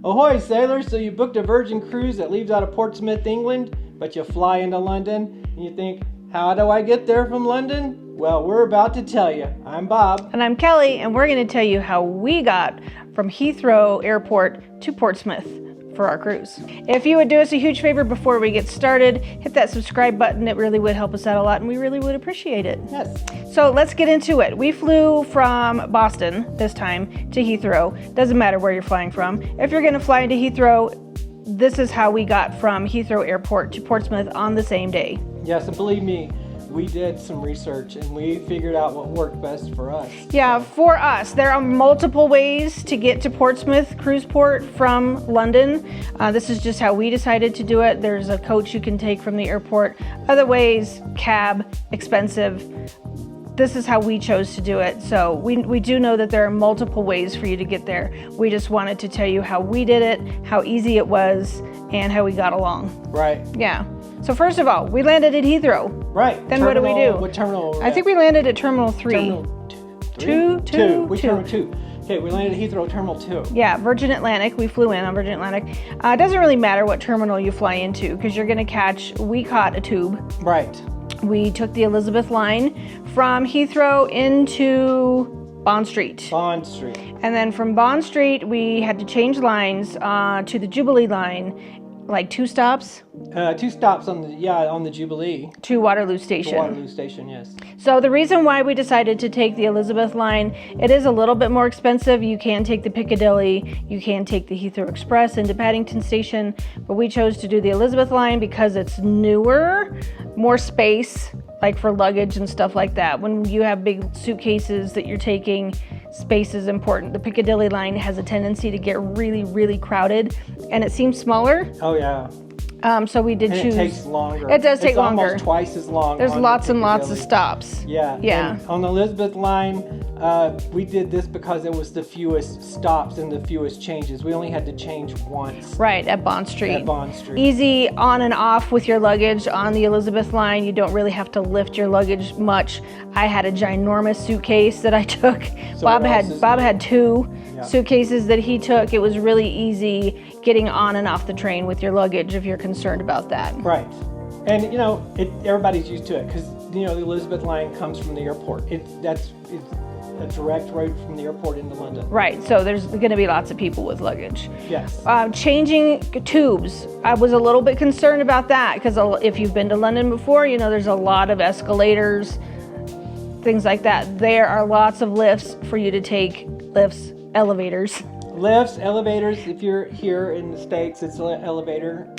Ahoy, sailors! So you booked a Virgin cruise that leaves out of Portsmouth, England, but you fly into London, and you think, how do I get there from London? Well, we're about to tell you. I'm Bob. And I'm Kelly, and we're going to tell you how we got from Heathrow Airport to Portsmouth for our cruise. If you would do us a huge favor before we get started, hit that subscribe button. It really would help us out a lot, and we really would appreciate it. Yes. So let's get into it. We flew from Boston this time to Heathrow. Doesn't matter where you're flying from. If you're going to fly into Heathrow, this is how we got from Heathrow Airport to Portsmouth on the same day. Yes, and believe me, we did some research and we figured out what worked best for us. Yeah, for us, there are multiple ways to get to Portsmouth Cruise Port from London. This is just how we decided to do it. There's a coach you can take from the airport. Other ways, cab, expensive. This is how we chose to do it. So we do know that there are multiple ways for you to get there. We just wanted to tell you how we did it, how easy it was, and how we got along. Right. Yeah. So first of all, we landed at Heathrow. Right. Then what do we do? What terminal? I think we landed at Terminal 3. Terminal Two. Terminal 2. Okay, we landed at Heathrow Terminal 2. Yeah, Virgin Atlantic. We flew in on Virgin Atlantic. It doesn't really matter what terminal you fly into because you're going to we caught a tube. Right. We took the Elizabeth line from Heathrow into Bond Street. Bond Street. And then from Bond Street, we had to change lines to the Jubilee line, like 2 stops. 2 stops on the Jubilee. To Waterloo Station. Waterloo Station, yes. So the reason why we decided to take the Elizabeth line, it is a little bit more expensive. You can take the Piccadilly, you can take the Heathrow Express into Paddington Station, but we chose to do the Elizabeth line because it's newer, more space, like for luggage and stuff like that. When you have big suitcases that you're taking, space is important. The Piccadilly line has a tendency to get really, really crowded, and it seems smaller. Oh yeah. So we did choose. It takes longer. It does take longer. Almost twice as long. There's lots and lots of stops. Yeah. Yeah. And on the Elizabeth line, we did this because it was the fewest stops and the fewest changes. We only had to change once. Right, at Bond Street. At Bond Street. Easy on and off with your luggage on the Elizabeth line. You don't really have to lift your luggage much. I had a ginormous suitcase that I took. So Bob had 2 suitcases that he took. It was really easy getting on and off the train with your luggage if you're concerned about that. Right. And everybody's used to it because the Elizabeth line comes from the airport. It's a direct route from the airport into London. Right, so there's going to be lots of people with luggage. Yes. Changing tubes. I was a little bit concerned about that because if you've been to London before, there's a lot of escalators, things like that. There are lots of lifts for you to take. Lifts, elevators. Lifts, elevators. If you're here in the States, it's an elevator.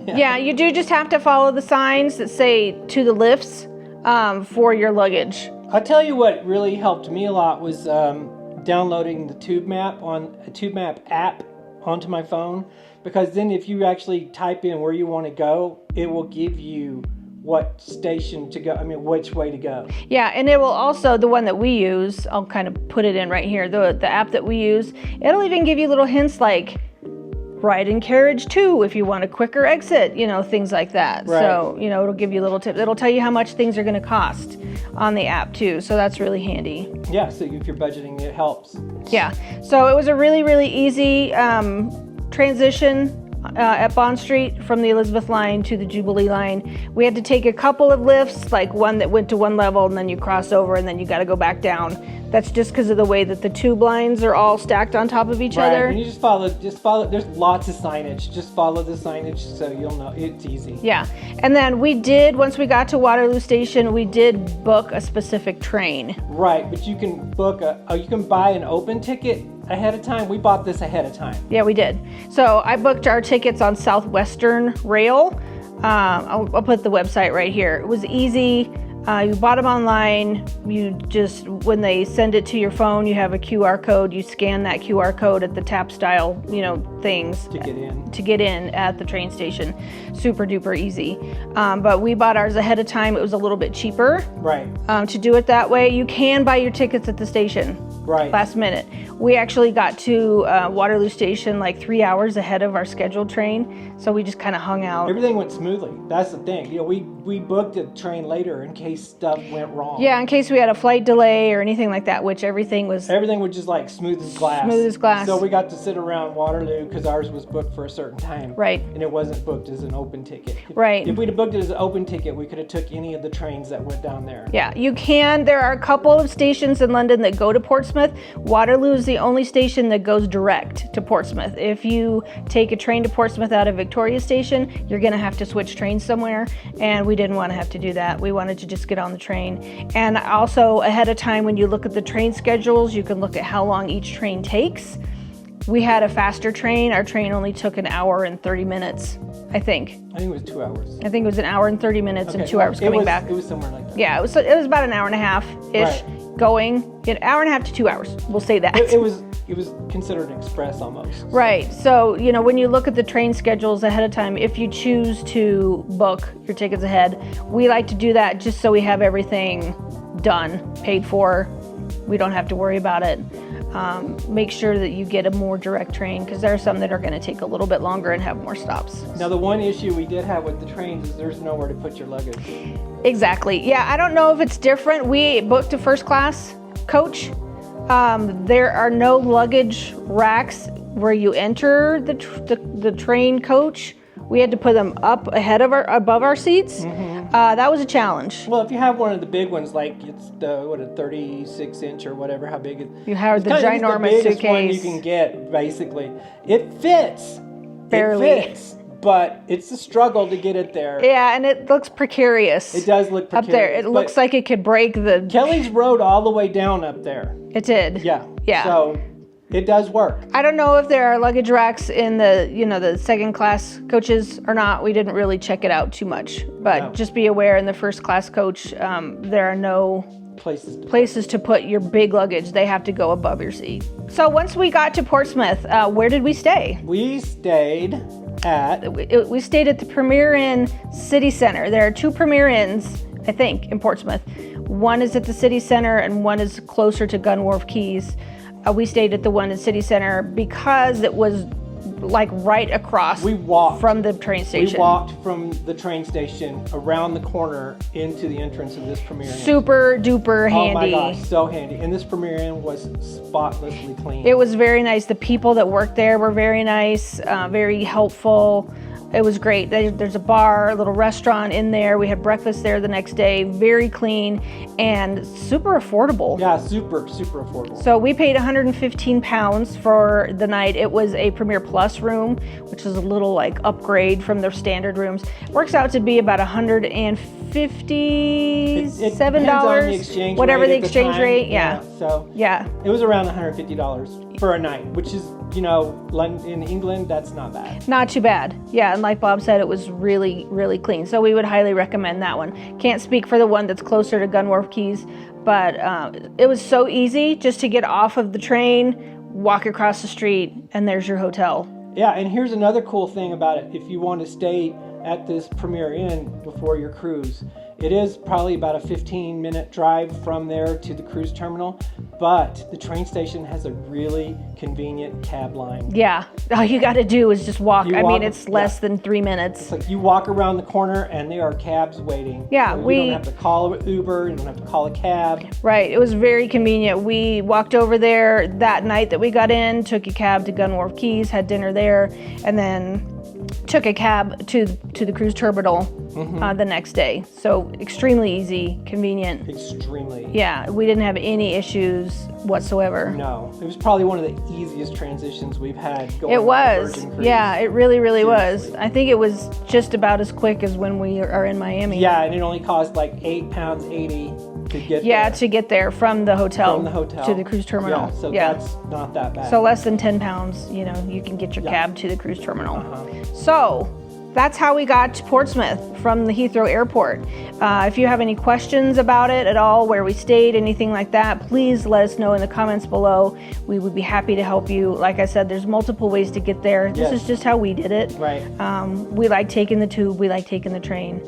Yeah, you do just have to follow the signs that say to the lifts for your luggage. I'll tell you what really helped me a lot was downloading the Tube Map app onto my phone, because then if you actually type in where you want to go, it will give you what station to go, which way to go. Yeah, and it will also, the one that we use, I'll kind of put it in right here, the app that we use, it'll even give you little hints like ride in carriage 2 if you want a quicker exit, things like that. Right. So, it'll give you little tips. It'll tell you how much things are going to cost on the app too, so that's really handy. Yeah, so if you're budgeting, it helps. Yeah, so it was a really, really easy transition at Bond Street from the Elizabeth line to the Jubilee line. We had to take a couple of lifts, like one that went to one level and then you cross over and then you got to go back down. That's just because of the way that the tube lines are all stacked on top of each other. And you just follow, there's lots of signage. Just follow the signage so you'll know, it's easy. Yeah, and then once we got to Waterloo Station, we did book a specific train. Right, but you can you can buy an open ticket ahead of time. We bought this ahead of time. Yeah, we did. So I booked our tickets on Southwestern Rail. I'll put the website right here. It was easy. You bought them online. You just, when they send it to your phone, you have a QR code. You scan that QR code at the tap style, things to get in at the train station. Super duper easy. But we bought ours ahead of time. It was a little bit cheaper. Right. To do it that way. You can buy your tickets at the station. Right. Last minute. We actually got to Waterloo Station like 3 hours ahead of our scheduled train, so we just kind of hung out. Everything went smoothly. That's the thing. We booked a train later in case case stuff went wrong. Yeah, in case we had a flight delay or anything like that, which everything was just like smooth as glass. Smooth as glass. So we got to sit around Waterloo because ours was booked for a certain time. Right. And it wasn't booked as an open ticket. Right. If we'd have booked it as an open ticket, we could have took any of the trains that went down there. Yeah, you can. There are a couple of stations in London that go to Portsmouth. Waterloo is the only station that goes direct to Portsmouth. If you take a train to Portsmouth out of Victoria Station, you're going to have to switch trains somewhere, and we didn't want to have to do that. We wanted to just get on the train. And also, ahead of time, when you look at the train schedules, you can look at how long each train takes. We had a faster train. Our train only took an hour and 30 minutes, I think. I think it was 2 hours. I think it was an hour and 30 minutes and 2 hours coming back. It was somewhere like that. Yeah, it was about an hour and a half-ish going. An hour and a half to 2 hours, we'll say that. It was considered express almost. Right. So, when you look at the train schedules ahead of time, if you choose to book your tickets ahead, we like to do that just so we have everything done, paid for. We don't have to worry about it. Make sure that you get a more direct train because there are some that are going to take a little bit longer and have more stops. Now, the one issue we did have with the trains is there's nowhere to put your luggage. Exactly. Yeah, I don't know if it's different. We booked a first class coach. There are no luggage racks where you enter the train coach. We had to put them up above our seats. Mm-hmm. That was a challenge. Well, if you have one of the big ones, like it's a 36-inch or whatever, how big it is. You have the ginormous it's the biggest suitcase. one you can get, basically. It fits. Barely. It fits, but it's a struggle to get it there. Yeah, and it looks precarious. It does look precarious. Up there. It looks like it could break the... Kelly's rode all the way down up there. It did. Yeah. Yeah. So it does work. I don't know if there are luggage racks in the second class coaches or not. We didn't really check it out too much, but just be aware in the first class coach, there are no places to put your big luggage. They have to go above your seat. So once we got to Portsmouth, where did we stay? We stayed at... We stayed at the Premier Inn City Center. There are 2 Premier Inns, I think, in Portsmouth. One is at the city center and one is closer to Gun Wharf Quays. We stayed at the one in City Center because it was like right across from the train station. We walked from the train station around the corner into the entrance of this Premier Inn. Super duper handy. Oh my gosh, so handy. And this Premier Inn was spotlessly clean. It was very nice. The people that worked there were very nice, very helpful. It was great. There's a bar, a little restaurant in there. We had breakfast there the next day. Very clean and super affordable. Yeah, super affordable. So we paid £115 for the night. It was a Premier Plus room, which is a little like upgrade from their standard rooms. Works out to be about $157, whatever the exchange rate. Yeah. So yeah, it was around $150 for a night, which is, London, in England, that's not bad. Not too bad. Yeah, and like Bob said, it was really, really clean. So we would highly recommend that one. Can't speak for the one that's closer to Gun Wharf Quays, but it was so easy just to get off of the train, walk across the street, and there's your hotel. Yeah, and here's another cool thing about it. If you want to stay at this Premier Inn before your cruise, it is probably about a 15-minute drive from there to the cruise terminal, but the train station has a really convenient cab line. Yeah, all you got to do is just walk. It's less than 3 minutes. It's like you walk around the corner and there are cabs waiting. Yeah, so you don't have to call an Uber, you don't have to call a cab. Right, it was very convenient. We walked over there that night that we got in, took a cab to Gun Wharf Quays, had dinner there, and then took a cab to the cruise terminal the next day. So extremely easy, convenient. Extremely. Yeah, we didn't have any issues whatsoever. No, it was probably one of the easiest transitions we've had going. It was. Virgin Cruise. Yeah, it really was. I think it was just about as quick as when we are in Miami. Yeah, and it only cost like £8.80 to get there. Yeah, to get there from the hotel. From the hotel. To the cruise terminal. Yeah, so that's not that bad. So less than £10, you can get your cab to the cruise terminal. So that's how we got to Portsmouth from the Heathrow Airport. If you have any questions about it at all, where we stayed, anything like that, please let us know in the comments below. We would be happy to help you. Like I said, there's multiple ways to get there. This is just how we did it. Right. We like taking the tube. We like taking the train.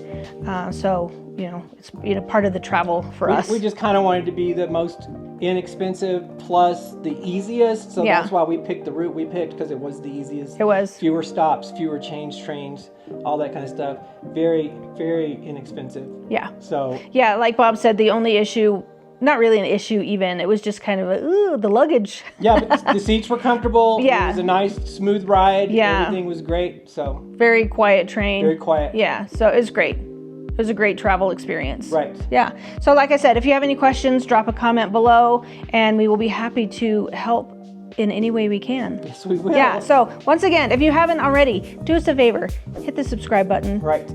So it's part of the travel for us. We just kind of wanted to be the most inexpensive plus the easiest. So Yeah. that's why we picked the route we picked, because it was the easiest. It was. Fewer stops, fewer change trains, all that kind of stuff. Very, very inexpensive. Yeah. So Yeah, like Bob said, the only issue, not really an issue even, it was just kind of the luggage. yeah, but the seats were comfortable. Yeah. It was a nice, smooth ride. Yeah. Everything was great. So Very quiet train. very quiet. Yeah, so it was great. It was a great travel experience. Right. Yeah. So like I said, if you have any questions, drop a comment below and we will be happy to help in any way we can. Yes, we will. Yeah, so once again, if you haven't already, do us a favor, hit the subscribe button. Right.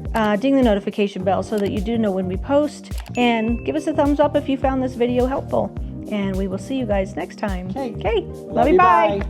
Ding the notification bell so that you do know when we post, and give us a thumbs up if you found this video helpful. And we will see you guys next time. Okay. Okay. Love you. Bye.